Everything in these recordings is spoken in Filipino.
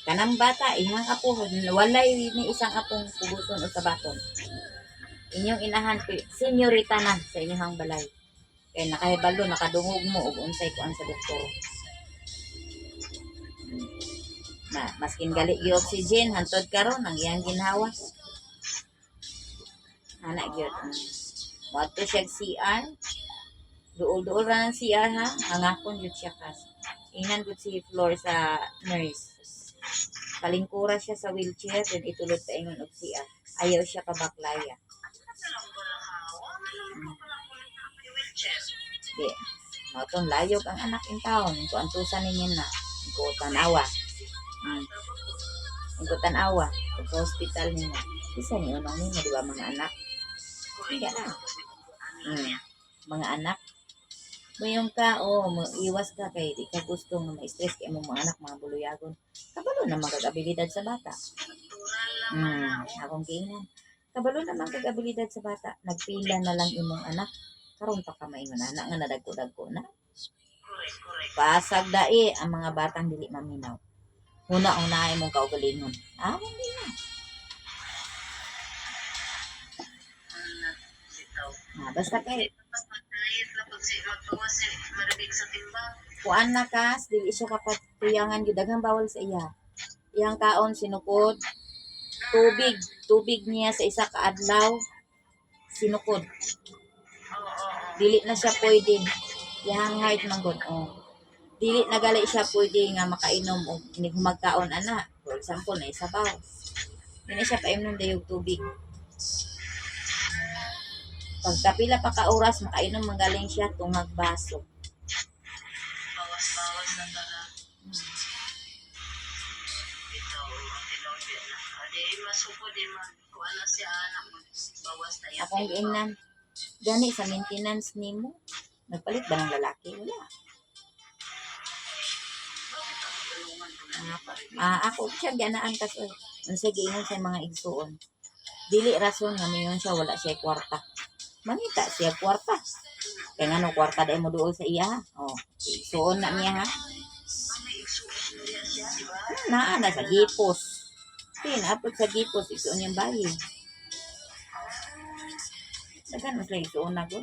Kanang bata, ihang apo, walay ni isang apong puguson o sabaton. Inyong inahan, senyorita na sa inyong balay. Kaya nakahibalo, nakadungog mo, ug unsay kuan sa doktor. Na, maskin gali yung oxygen, hantod karon ang iyang ginhawa. Anak gyud. Wato siya CR. Duol-duol ra ng CR ha. Hangakon gyud siya kas. Ingnan gud si floor sa nurse. Palingkura siya sa wheelchair then itulod pa ingon og CR. Ayaw siya kabaklaya. Di. Matong layog ang anak in town. Kung antusan ninyo na. Kung tanawa. Kung tanawa. Kung sa hospital ninyo. Isa ni unang ninyo, di ba mga anak? Hindi na. Mga anak. Mayong ka, iwas ka kay di ka gusto nga ma-stress kay mong mga anak, mga buluyagon. Kabalo na magagabilidad sa bata. Akong giingnan. Kabalo na magagabilidad sa bata. Nagpila na lang imong anak. Karon pa ka maingon anak nga nadagko-dagko na. Pasag dai ang mga batang dili maminaw. Una imong kaugalingon. Hindi na. Basta kay kuan na kas, dili siya kapatuyangan gyud daghang bawal sa iya. Iyang kaon sinukod, tubig niya sa isa ka adlaw sinukod. Dili na siya pwede. Iyang height man gud. Dili na gali siya pwede nga makainom og humagkaon ana. For example, na isabaw. Dili siya painom dayog tubig. Pagkapila pa ka oras makainom manggaling siya tungag baso. Bawas na tara. Akong giingnan. Gani sa maintenance nimo. Nagpalit ba ng lalaki? Wala. Ako siya ganaan kasi unsa giingon sa mga igsuon. Dili rason nga mayon siya wala siya kwarta. Mangita siya kwarta. Kaya nga no kwarta dahil mo doon sa iya. Igsuon na niya ha. Na sa gipos. Apot sa gipos igsuon yung bayi. Dagan mas lagi igsuon na ko.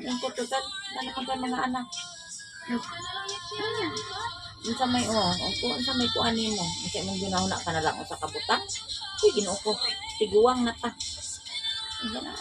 Yung kututan na naman ka mga anak. Yung sa may kuan nimo, kasi mong ginahuna ka na lang sa kabutang. Ginoo ko, tiguang na ta. Yan na.